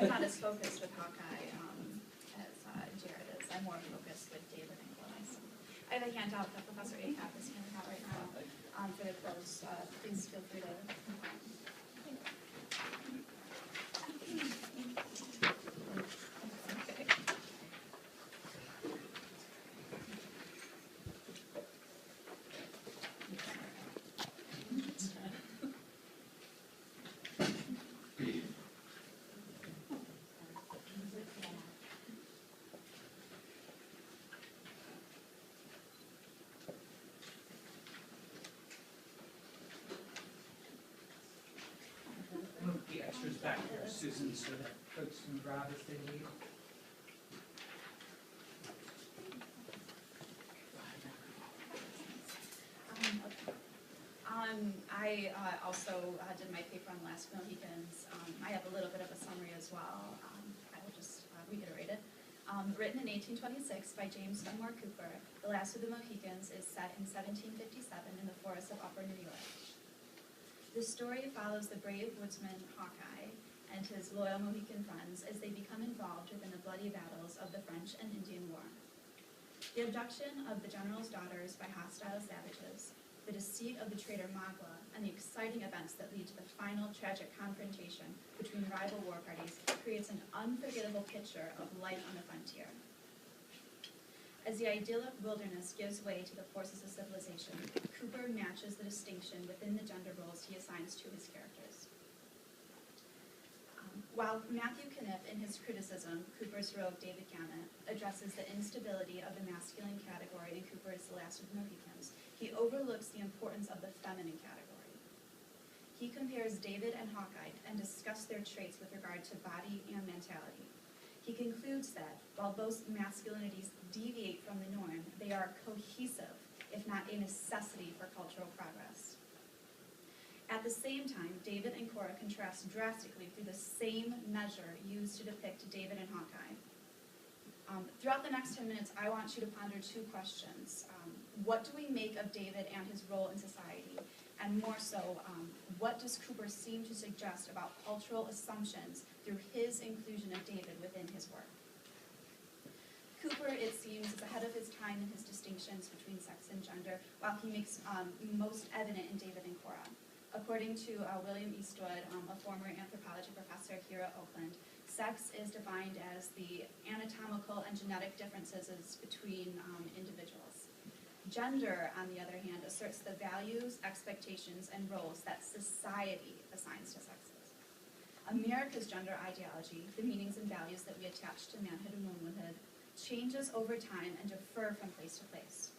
I'm not as focused with Hawkeye as Jared is. I'm more focused with David and Gleich. I have a handout that Professor Acap is handing out right now for the close. Please feel free to. Move the extras back there, Susan, so that folks can grab if they need. I also did my paper on the last Mohicans. I have a little bit of a summary as well. I will just reiterate it. Written in 1826 by James Fenimore Cooper, The Last of the Mohicans is set in 1757 in the forests of Upper New York. The story follows the brave woodsman Hawkeye and his loyal Mohican friends as they become involved within the bloody battles of the French and Indian War. The abduction of the general's daughters by hostile savages, the deceit of the traitor Magua, and the exciting events that lead to the final tragic confrontation between rival war parties creates an unforgettable picture of life on the frontier. As the idyllic wilderness gives way to the forces of civilization, Cooper matches the distinction within the gender roles he assigns to his characters. While Matthew Kniff, in his criticism, Cooper's heroic David Gamut, addresses the instability of the masculine category in Cooper's The Last of the Mohicans, he overlooks the importance of the feminine category. He compares David and Hawkeye and discusses their traits with regard to body and mentality. He concludes that, while both masculinities deviate from the norm, they are cohesive, if not a necessity for cultural progress. At the same time, David and Cora contrast drastically through the same measure used to depict David and Hawkeye. Throughout the next 10 minutes, I want you to ponder two questions. What do we make of David and his role in society? And more so, what does Cooper seem to suggest about cultural assumptions through his inclusion of David within his work? Cooper, it seems, is ahead of his time in his distinctions between sex and gender, while he makes most evident in David and Cora. According to William Eastwood, a former anthropology professor here at Oakland, sex is defined as the anatomical and genetic differences between individuals. Gender, on the other hand, asserts the values, expectations, and roles that society assigns to sexes. America's gender ideology, the meanings and values that we attach to manhood and womanhood, changes over time and differ from place to place.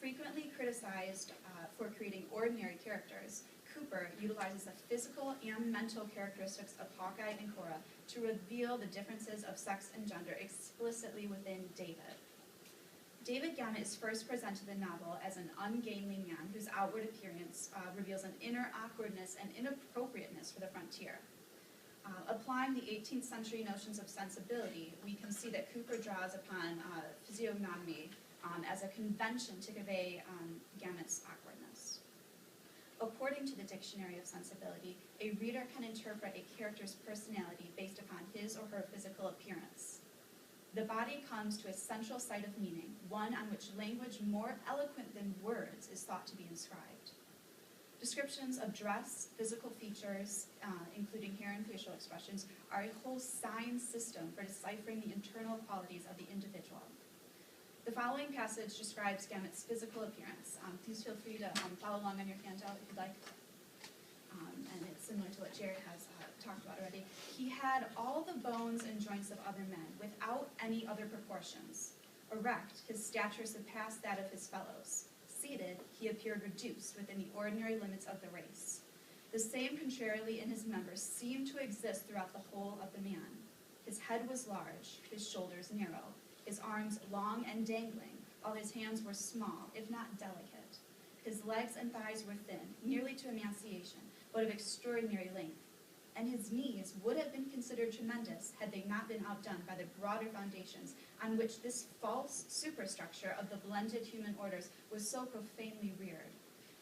Frequently criticized for creating ordinary characters, Cooper utilizes the physical and mental characteristics of Hawkeye and Cora to reveal the differences of sex and gender explicitly within David. David Gamut is first presented in the novel as an ungainly man whose outward appearance reveals an inner awkwardness and inappropriateness for the frontier. Applying the 18th century notions of sensibility, we can see that Cooper draws upon physiognomy as a convention to convey Gamut's awkwardness. According to the Dictionary of Sensibility, a reader can interpret a character's personality based upon his or her physical appearance. The body comes to a central site of meaning, one on which language more eloquent than words is thought to be inscribed. Descriptions of dress, physical features, including hair and facial expressions, are a whole sign system for deciphering the internal qualities of the individual. The following passage describes Gamut's physical appearance. Please feel free to follow along on your handout if you'd like. And it's similar to what Jared has talked about already. He had all the bones and joints of other men, without any other proportions. Erect, his stature surpassed that of his fellows. Seated, he appeared reduced within the ordinary limits of the race. The same contrarily in his members seemed to exist throughout the whole of the man. His head was large, his shoulders narrow, his arms long and dangling, while his hands were small, if not delicate. His legs and thighs were thin, nearly to emaciation, but of extraordinary length. And his knees would have been considered tremendous had they not been outdone by the broader foundations on which this false superstructure of the blended human orders was so profanely reared.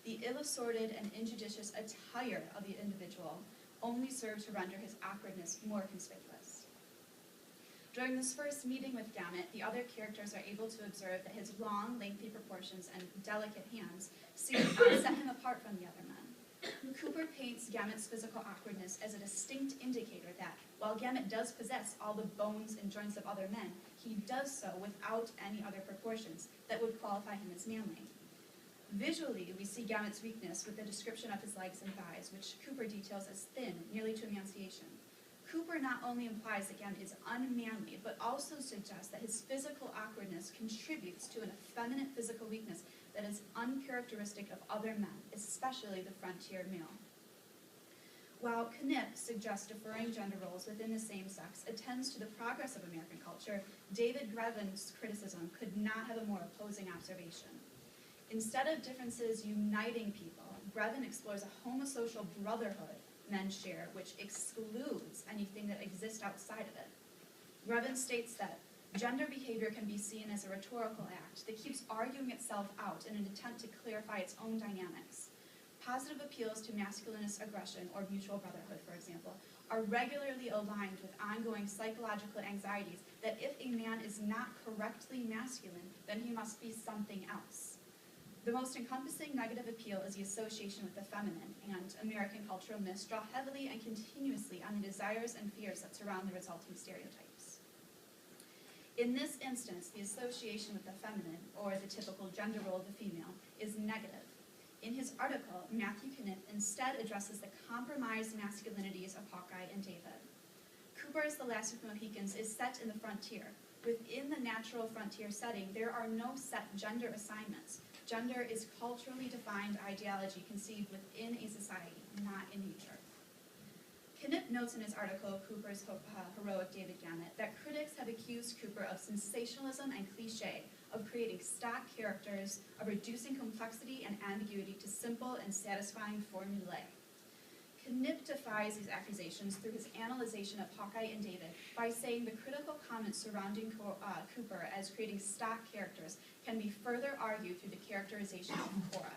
The ill-assorted and injudicious attire of the individual only serve to render his awkwardness more conspicuous. During this first meeting with Gamut, the other characters are able to observe that his long, lengthy proportions and delicate hands set him apart from the other men. Cooper paints Gamut's physical awkwardness as a distinct indicator that, while Gamut does possess all the bones and joints of other men, he does so without any other proportions that would qualify him as manly. Visually, we see Gamut's weakness with the description of his legs and thighs, which Cooper details as thin, nearly to emaciation. Cooper not only implies that Gamut is unmanly, but also suggests that his physical awkwardness contributes to an effeminate physical weakness that is uncharacteristic of other men, especially the frontier male. While Knipp suggests deferring gender roles within the same sex attends to the progress of American culture, David Greven's criticism could not have a more opposing observation. Instead of differences uniting people, Greven explores a homosocial brotherhood men share, which excludes anything that exists outside of it. Greven states that gender behavior can be seen as a rhetorical act that keeps arguing itself out in an attempt to clarify its own dynamics. Positive appeals to masculinist aggression or mutual brotherhood, for example, are regularly aligned with ongoing psychological anxieties that if a man is not correctly masculine, then he must be something else. The most encompassing negative appeal is the association with the feminine, and American cultural myths draw heavily and continuously on the desires and fears that surround the resulting stereotypes. In this instance, the association with the feminine, or the typical gender role of the female, is negative. In his article, Matthew Knipp instead addresses the compromised masculinities of Hawkeye and David. Cooper's The Last of the Mohicans is set in the frontier. Within the natural frontier setting, there are no set gender assignments. Gender is culturally defined ideology conceived within a society, not in nature. Knipp notes in his article, Cooper's Heroic David Gamut, that critics have accused Cooper of sensationalism and cliché, of creating stock characters, of reducing complexity and ambiguity to simple and satisfying formulae. Knipp defies these accusations through his analyzation of Hawkeye and David by saying the critical comments surrounding Cooper as creating stock characters can be further argued through the characterization of Cora.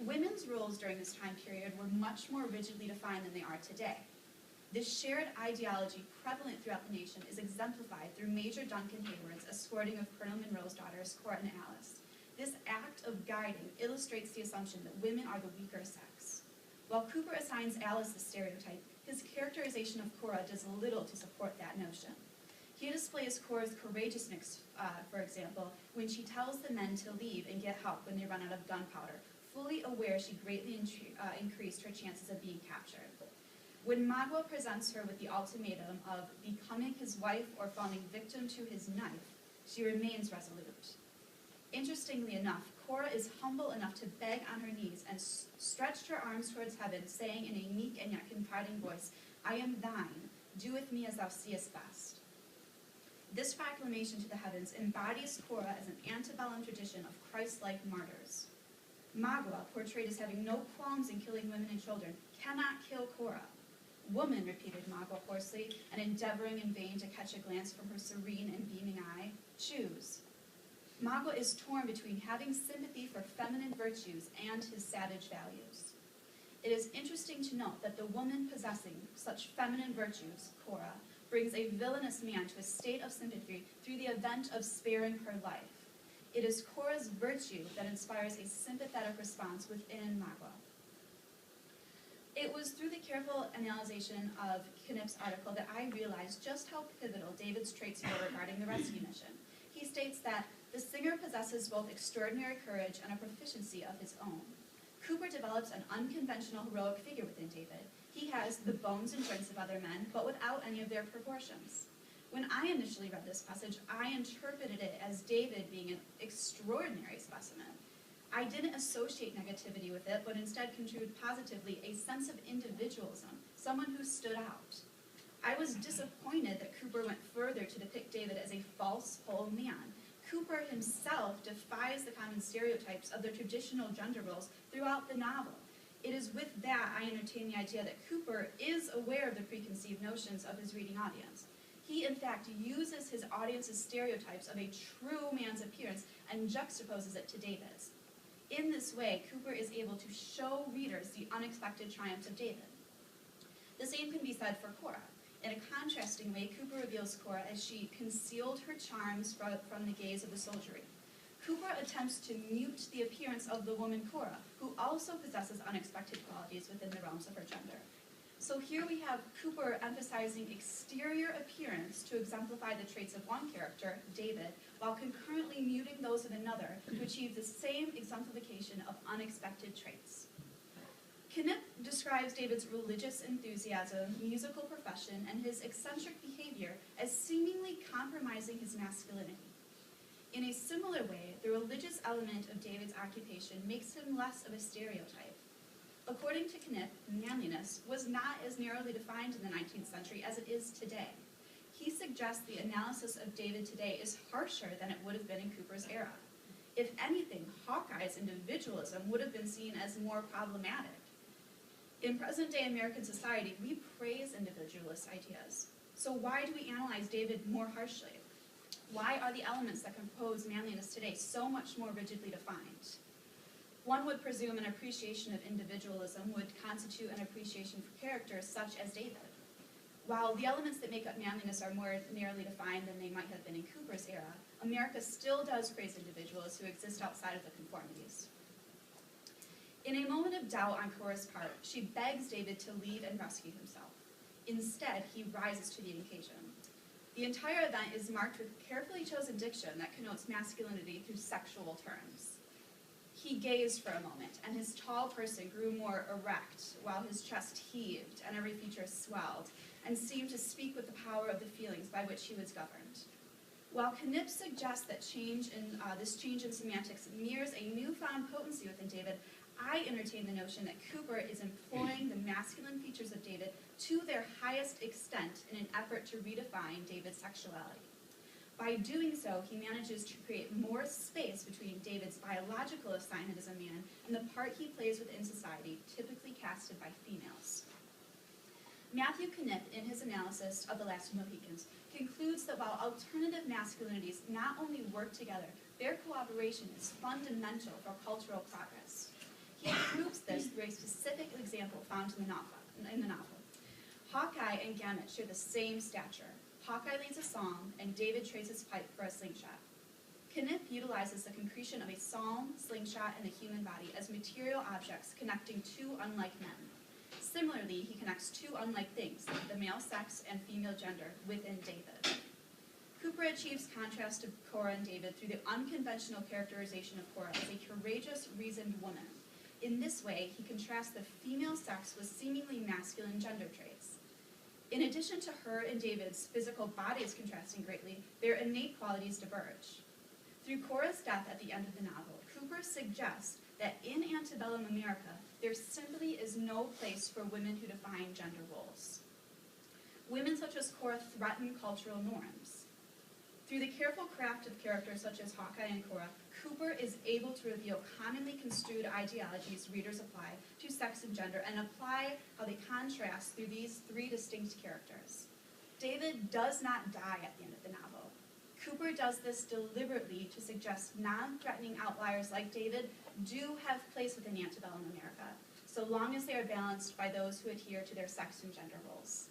Women's roles during this time period were much more rigidly defined than they are today. This shared ideology prevalent throughout the nation is exemplified through Major Duncan Hayward's escorting of Colonel Monroe's daughters, Cora and Alice. This act of guiding illustrates the assumption that women are the weaker sex. While Cooper assigns Alice the stereotype, his characterization of Cora does little to support that notion. He displays Cora's courageousness, for example, when she tells the men to leave and get help when they run out of gunpowder, fully aware she greatly increased her chances of being captured. When Magua presents her with the ultimatum of becoming his wife or falling victim to his knife, she remains resolute. Interestingly enough, Cora is humble enough to beg on her knees and stretched her arms towards heaven, saying in a meek and yet confiding voice, "I am thine, do with me as thou seest best." This proclamation to the heavens embodies Cora as an antebellum tradition of Christ-like martyrs. Magua, portrayed as having no qualms in killing women and children, cannot kill Cora. "Woman," repeated Magua hoarsely, and endeavoring in vain to catch a glance from her serene and beaming eye, "choose." Magua is torn between having sympathy for feminine virtues and his savage values. It is interesting to note that the woman possessing such feminine virtues, Cora, brings a villainous man to a state of sympathy through the event of sparing her life. It is Cora's virtue that inspires a sympathetic response within Magua. It was through the careful analysis of Knipp's article that I realized just how pivotal David's traits were regarding the rescue mission. He states that the singer possesses both extraordinary courage and a proficiency of his own. Cooper develops an unconventional heroic figure within David. He has the bones and joints of other men, but without any of their proportions. When I initially read this passage, I interpreted it as David being an extraordinary specimen. I didn't associate negativity with it, but instead construed positively a sense of individualism, someone who stood out. I was disappointed that Cooper went further to depict David as a false, whole man. Cooper himself defies the common stereotypes of the traditional gender roles throughout the novel. It is with that I entertain the idea that Cooper is aware of the preconceived notions of his reading audience. He, in fact, uses his audience's stereotypes of a true man's appearance and juxtaposes it to David's. In this way, Cooper is able to show readers the unexpected triumphs of David. The same can be said for Cora. In a contrasting way, Cooper reveals Cora as she concealed her charms from the gaze of the soldiery. Cooper attempts to mute the appearance of the woman Cora, who also possesses unexpected qualities within the realms of her gender. So here we have Cooper emphasizing exterior appearance to exemplify the traits of one character, David, while concurrently muting those of another to achieve the same exemplification of unexpected traits. Knipp describes David's religious enthusiasm, musical profession, and his eccentric behavior as seemingly compromising his masculinity. In a similar way, the religious element of David's occupation makes him less of a stereotype. According to Knipp, manliness was not as narrowly defined in the 19th century as it is today. He suggests the analysis of David today is harsher than it would have been in Cooper's era. If anything, Hawkeye's individualism would have been seen as more problematic. In present-day American society, we praise individualist ideas. So why do we analyze David more harshly? Why are the elements that compose manliness today so much more rigidly defined? One would presume an appreciation of individualism would constitute an appreciation for characters such as David. While the elements that make up manliness are more narrowly defined than they might have been in Cooper's era, America still does praise individuals who exist outside of the conformities. In a moment of doubt on Cora's part, she begs David to leave and rescue himself. Instead, he rises to the occasion. The entire event is marked with carefully chosen diction that connotes masculinity through sexual terms. He gazed for a moment, and his tall person grew more erect, while his chest heaved and every feature swelled, and seemed to speak with the power of the feelings by which he was governed. While Knipp suggests that this change in semantics mirrors a newfound potency within David, I entertain the notion that Cooper is employing the masculine features of David to their highest extent in an effort to redefine David's sexuality. By doing so, he manages to create more space between David's biological assignment as a man and the part he plays within society, typically casted by females. Matthew Knipp, in his analysis of The Last of the Mohicans, concludes that while alternative masculinities not only work together, their cooperation is fundamental for cultural progress. He proves this through a specific example found in the novel. Hawkeye and Gamut share the same stature. Hawkeye leads a song, and David trades his pipe for a slingshot. Knipp utilizes the concretion of a song, slingshot, and the human body as material objects connecting two unlike men. Similarly, he connects two unlike things, the male sex and female gender, within David. Cooper achieves contrast to Cora and David through the unconventional characterization of Cora as a courageous, reasoned woman. In this way, he contrasts the female sex with seemingly masculine gender traits. In addition to her and David's physical bodies contrasting greatly, their innate qualities diverge. Through Cora's death at the end of the novel, Cooper suggests that in antebellum America, there simply is no place for women who define gender roles. Women such as Cora threaten cultural norms. Through the careful craft of characters such as Hawkeye and Cora, Cooper is able to reveal commonly construed ideologies readers apply to sex and gender and apply how they contrast through these three distinct characters. David does not die at the end of the novel. Cooper does this deliberately to suggest non-threatening outliers like David do have place within antebellum America, so long as they are balanced by those who adhere to their sex and gender roles.